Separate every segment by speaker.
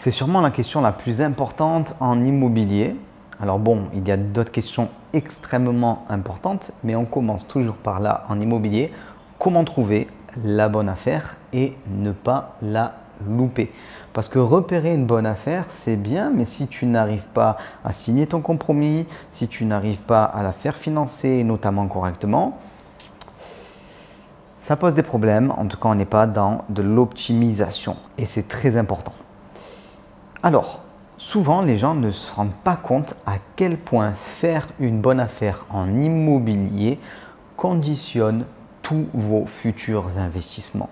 Speaker 1: C'est sûrement la question la plus importante en immobilier. Alors bon, il y a d'autres questions extrêmement importantes, mais on commence toujours par là en immobilier. Comment trouver la bonne affaire et ne pas la louper? Parce que repérer une bonne affaire, c'est bien, mais si tu n'arrives pas à signer ton compromis, si tu n'arrives pas à la faire financer, notamment correctement, ça pose des problèmes. En tout cas, on n'est pas dans de l'optimisation et c'est très important. Alors, souvent, les gens ne se rendent pas compte à quel point faire une bonne affaire en immobilier conditionne tous vos futurs investissements.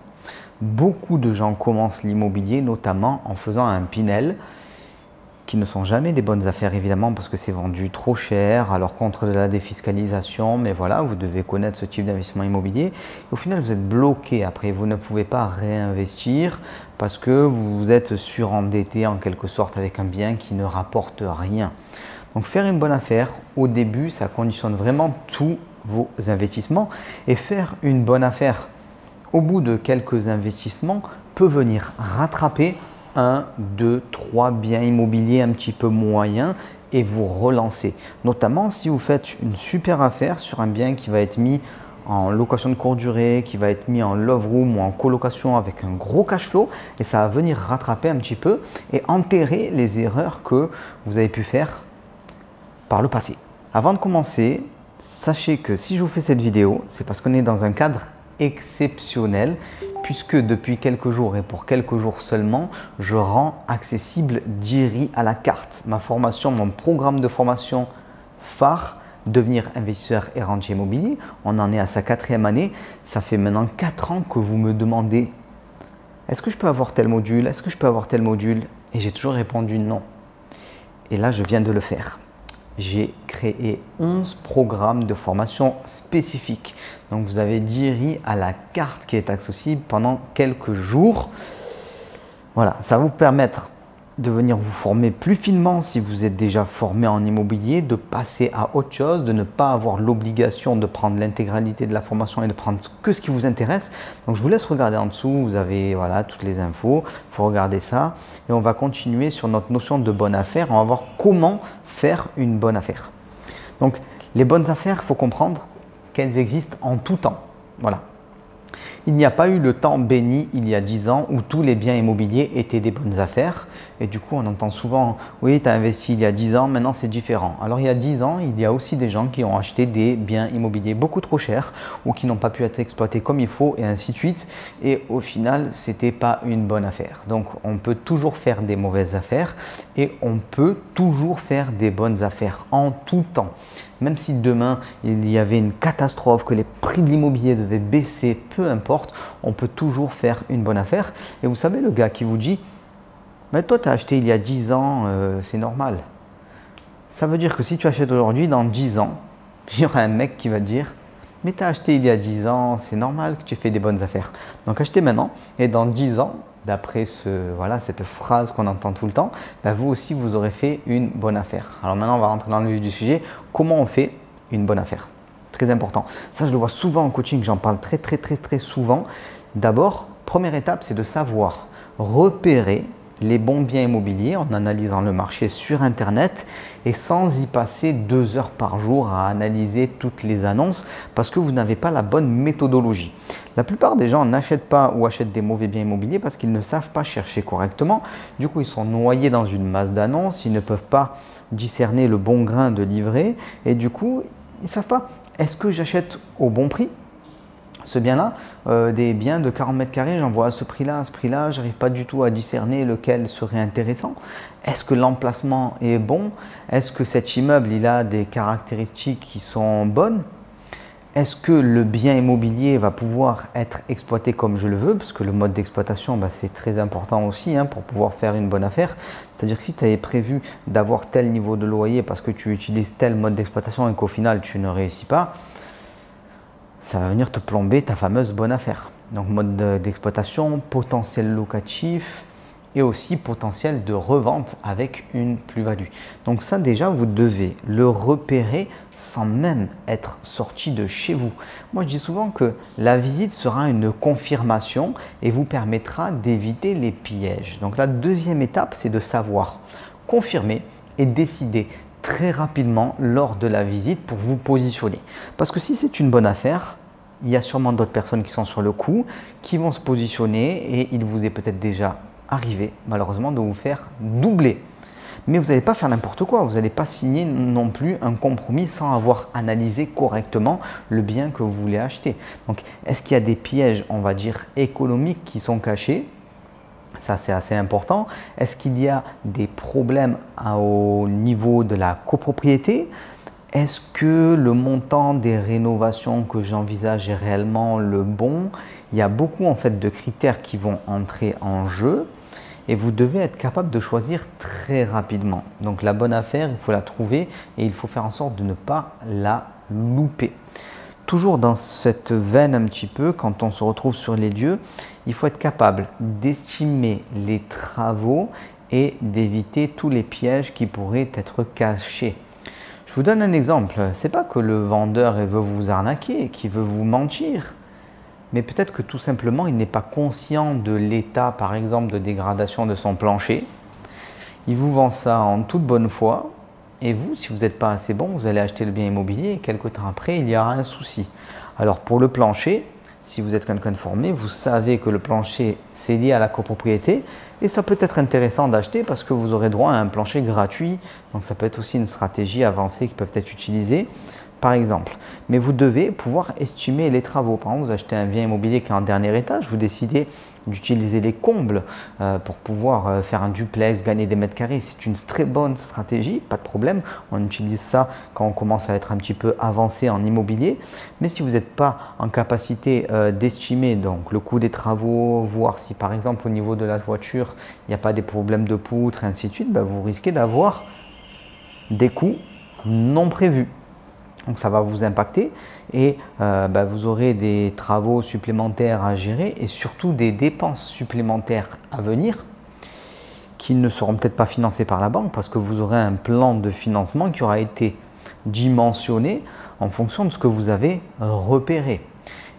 Speaker 1: Beaucoup de gens commencent l'immobilier notamment en faisant un Pinel qui ne sont jamais des bonnes affaires évidemment parce que c'est vendu trop cher, alors contre de la défiscalisation, mais voilà, vous devez connaître ce type d'investissement immobilier. Et au final, vous êtes bloqué après, vous ne pouvez pas réinvestir parce que vous êtes surendetté en quelque sorte avec un bien qui ne rapporte rien. Donc faire une bonne affaire au début, ça conditionne vraiment tous vos investissements et faire une bonne affaire au bout de quelques investissements peut venir rattraper 1, 2, 3 biens immobiliers un petit peu moyens et vous relancer. Notamment si vous faites une super affaire sur un bien qui va être mis en location de courte durée, qui va être mis en love room ou en colocation avec un gros cash flow et ça va venir rattraper un petit peu et enterrer les erreurs que vous avez pu faire par le passé. Avant de commencer, sachez que si je vous fais cette vidéo, c'est parce qu'on est dans un cadre exceptionnel puisque depuis quelques jours et pour quelques jours seulement, je rends accessible Jiri à la carte, ma formation, mon programme de formation phare, devenir investisseur et rentier immobilier. On en est à sa 4e année. Ça fait maintenant 4 ans que vous me demandez est-ce que je peux avoir tel module? Est-ce que je peux avoir tel module? Et j'ai toujours répondu non. Et là, je viens de le faire. J'ai créé 11 programmes de formation spécifiques. Donc, vous avez Jiri à la carte qui est accessible pendant quelques jours. Voilà, ça va vous permettre de venir vous former plus finement si vous êtes déjà formé en immobilier, de passer à autre chose, de ne pas avoir l'obligation de prendre l'intégralité de la formation et de prendre que ce qui vous intéresse. Donc, je vous laisse regarder en dessous, vous avez voilà, toutes les infos, il faut regarder ça. Et on va continuer sur notre notion de bonne affaire, on va voir comment faire une bonne affaire. Donc, les bonnes affaires, il faut comprendre qu'elles existent en tout temps. Voilà. Il n'y a pas eu le temps béni il y a 10 ans où tous les biens immobiliers étaient des bonnes affaires. Et du coup, on entend souvent « oui, tu as investi il y a 10 ans, maintenant c'est différent ». Alors, il y a 10 ans, il y a aussi des gens qui ont acheté des biens immobiliers beaucoup trop chers ou qui n'ont pas pu être exploités comme il faut et ainsi de suite. Et au final, ce n'était pas une bonne affaire. Donc, on peut toujours faire des mauvaises affaires et on peut toujours faire des bonnes affaires en tout temps. Même si demain, il y avait une catastrophe, que les prix de l'immobilier devaient baisser, peu importe, on peut toujours faire une bonne affaire. Et vous savez, le gars qui vous dit « mais toi, tu as acheté il y a 10 ans, c'est normal ». Ça veut dire que si tu achètes aujourd'hui, dans 10 ans, il y aura un mec qui va te dire « mais tu as acheté il y a 10 ans, c'est normal que tu fais des bonnes affaires ». Donc, achetez maintenant et dans 10 ans, d'après voilà, cette phrase qu'on entend tout le temps, bah vous aussi, vous aurez fait une bonne affaire. Alors maintenant, on va rentrer dans le vif du sujet. Comment on fait une bonne affaire? Très important. Ça, je le vois souvent en coaching, j'en parle très souvent. D'abord, première étape, c'est de savoir repérer les bons biens immobiliers en analysant le marché sur Internet et sans y passer 2 heures par jour à analyser toutes les annonces parce que vous n'avez pas la bonne méthodologie. La plupart des gens n'achètent pas ou achètent des mauvais biens immobiliers parce qu'ils ne savent pas chercher correctement. Du coup, ils sont noyés dans une masse d'annonces, ils ne peuvent pas discerner le bon grain de livret et du coup, ils ne savent pas. Est-ce que j'achète au bon prix? Ce bien-là, des biens de 40 mètres carrés, j'en vois à ce prix-là, je n'arrive pas du tout à discerner lequel serait intéressant. Est-ce que l'emplacement est bon? Est-ce que cet immeuble il a des caractéristiques qui sont bonnes? Est-ce que le bien immobilier va pouvoir être exploité comme je le veux? Parce que le mode d'exploitation, c'est très important aussi pour pouvoir faire une bonne affaire. C'est-à-dire que si tu avais prévu d'avoir tel niveau de loyer parce que tu utilises tel mode d'exploitation et qu'au final tu ne réussis pas, ça va venir te plomber ta fameuse bonne affaire. Donc mode d'exploitation, potentiel locatif, et aussi potentiel de revente avec une plus-value. Donc ça déjà, vous devez le repérer sans même être sorti de chez vous. Moi, je dis souvent que la visite sera une confirmation et vous permettra d'éviter les pièges. Donc la deuxième étape, c'est de savoir confirmer et décider très rapidement lors de la visite pour vous positionner. Parce que si c'est une bonne affaire, il y a sûrement d'autres personnes qui sont sur le coup, qui vont se positionner et il vous est peut-être déjà arrivé malheureusement de vous faire doubler. Mais vous n'allez pas faire n'importe quoi, vous n'allez pas signer non plus un compromis sans avoir analysé correctement le bien que vous voulez acheter. Donc est-ce qu'il y a des pièges, on va dire, économiques qui sont cachés? Ça, c'est assez important. Est-ce qu'il y a des problèmes au niveau de la copropriété? Est-ce que le montant des rénovations que j'envisage est réellement le bon? Il y a beaucoup en fait de critères qui vont entrer en jeu et vous devez être capable de choisir très rapidement. Donc la bonne affaire, il faut la trouver et il faut faire en sorte de ne pas la louper. Toujours dans cette veine un petit peu, quand on se retrouve sur les lieux, il faut être capable d'estimer les travaux et d'éviter tous les pièges qui pourraient être cachés. Je vous donne un exemple. Ce n'est pas que le vendeur veut vous arnaquer, qu'il veut vous mentir, mais peut-être que tout simplement il n'est pas conscient de l'état, par exemple, de dégradation de son plancher. Il vous vend ça en toute bonne foi. Et vous, si vous n'êtes pas assez bon, vous allez acheter le bien immobilier et quelques temps après, il y aura un souci. Alors pour le plancher, si vous êtes quelqu'un de formé, vous savez que le plancher, c'est lié à la copropriété et ça peut être intéressant d'acheter parce que vous aurez droit à un plancher gratuit. Donc ça peut être aussi une stratégie avancée qui peut être utilisée, par exemple. Mais vous devez pouvoir estimer les travaux. Par exemple, vous achetez un bien immobilier qui est en dernier étage, vous décidez d'utiliser les combles pour pouvoir faire un duplex, gagner des mètres carrés. C'est une très bonne stratégie, pas de problème. On utilise ça quand on commence à être un petit peu avancé en immobilier. Mais si vous n'êtes pas en capacité d'estimer donc le coût des travaux, voir si par exemple au niveau de la toiture, il n'y a pas des problèmes de poutres, et ainsi de suite, vous risquez d'avoir des coûts non prévus. Donc ça va vous impacter et vous aurez des travaux supplémentaires à gérer et surtout des dépenses supplémentaires à venir qui ne seront peut-être pas financées par la banque parce que vous aurez un plan de financement qui aura été dimensionné en fonction de ce que vous avez repéré.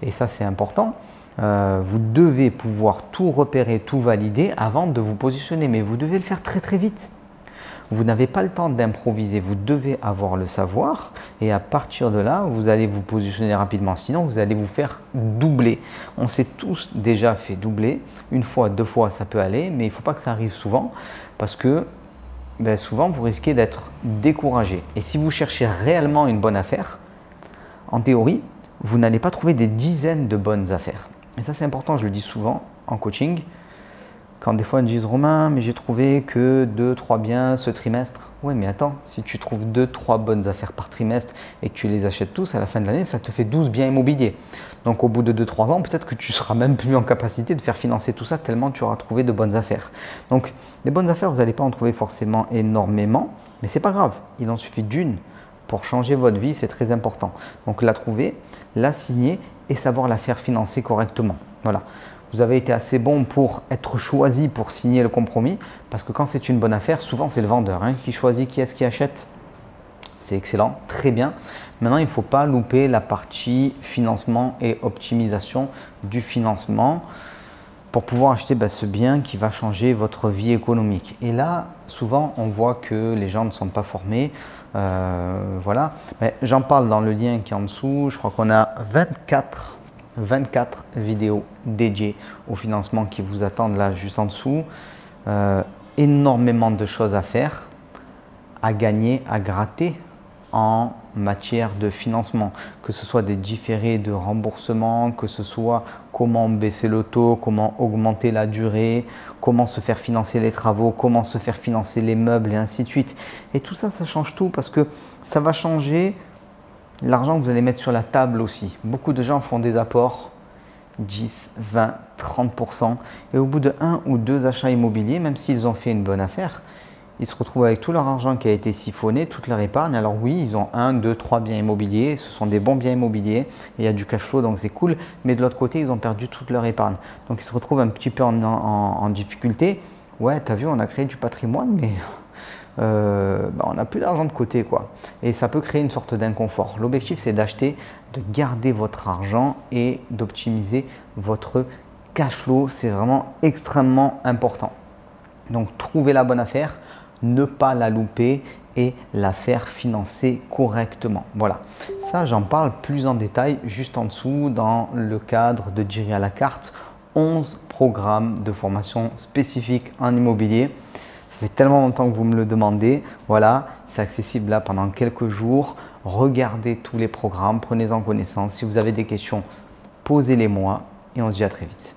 Speaker 1: Et ça c'est important. Vous devez pouvoir tout repérer, tout valider avant de vous positionner, mais vous devez le faire très très vite. Vous n'avez pas le temps d'improviser, vous devez avoir le savoir et à partir de là, vous allez vous positionner rapidement. Sinon, vous allez vous faire doubler. On s'est tous déjà fait doubler. Une fois, deux fois, ça peut aller, mais il ne faut pas que ça arrive souvent parce que souvent, vous risquez d'être découragé. Et si vous cherchez réellement une bonne affaire, en théorie, vous n'allez pas trouver des dizaines de bonnes affaires. Et ça, c'est important, je le dis souvent en coaching. Quand des fois ils me disent Romain, mais j'ai trouvé que 2-3 biens ce trimestre. Oui, mais attends, si tu trouves 2-3 bonnes affaires par trimestre et que tu les achètes tous à la fin de l'année, ça te fait 12 biens immobiliers. Donc au bout de 2-3 ans, peut-être que tu seras même plus en capacité de faire financer tout ça tellement tu auras trouvé de bonnes affaires. Donc les bonnes affaires, vous n'allez pas en trouver forcément énormément, mais ce n'est pas grave. Il en suffit d'une pour changer votre vie, c'est très important. Donc la trouver, la signer et savoir la faire financer correctement. Voilà. Vous avez été assez bon pour être choisi pour signer le compromis parce que quand c'est une bonne affaire, souvent c'est le vendeur qui choisit qui est-ce qui achète. C'est excellent, très bien. Maintenant, il ne faut pas louper la partie financement et optimisation du financement pour pouvoir acheter ce bien qui va changer votre vie économique. Et là, souvent, on voit que les gens ne sont pas formés. Voilà. J'en parle dans le lien qui est en dessous. Je crois qu'on a 24 vidéos dédiées au financement qui vous attendent là juste en dessous. Énormément de choses à faire, à gagner, à gratter en matière de financement, que ce soit des différés de remboursement, que ce soit comment baisser le taux, comment augmenter la durée, comment se faire financer les travaux, comment se faire financer les meubles et ainsi de suite. Et tout ça, ça change tout parce que ça va changer l'argent que vous allez mettre sur la table aussi. Beaucoup de gens font des apports 10, 20, 30% et au bout de 1 ou 2 achats immobiliers, même s'ils ont fait une bonne affaire, ils se retrouvent avec tout leur argent qui a été siphonné, toute leur épargne. Alors oui, ils ont 1, 2, 3 biens immobiliers, ce sont des bons biens immobiliers et il y a du cash flow donc c'est cool, mais de l'autre côté, ils ont perdu toute leur épargne. Donc ils se retrouvent un petit peu en difficulté ouais, tu as vu, on a créé du patrimoine, mais on n'a plus d'argent de côté, quoi. Et ça peut créer une sorte d'inconfort. L'objectif, c'est d'acheter, de garder votre argent et d'optimiser votre cash flow. C'est vraiment extrêmement important. Donc, trouver la bonne affaire, ne pas la louper et la faire financer correctement. Voilà, ça j'en parle plus en détail juste en dessous dans le cadre de Jerry à la carte, 11 programmes de formation spécifiques en immobilier. Ça fait tellement longtemps que vous me le demandez. Voilà, c'est accessible là pendant quelques jours. Regardez tous les programmes, prenez-en connaissance. Si vous avez des questions, posez-les moi et on se dit à très vite.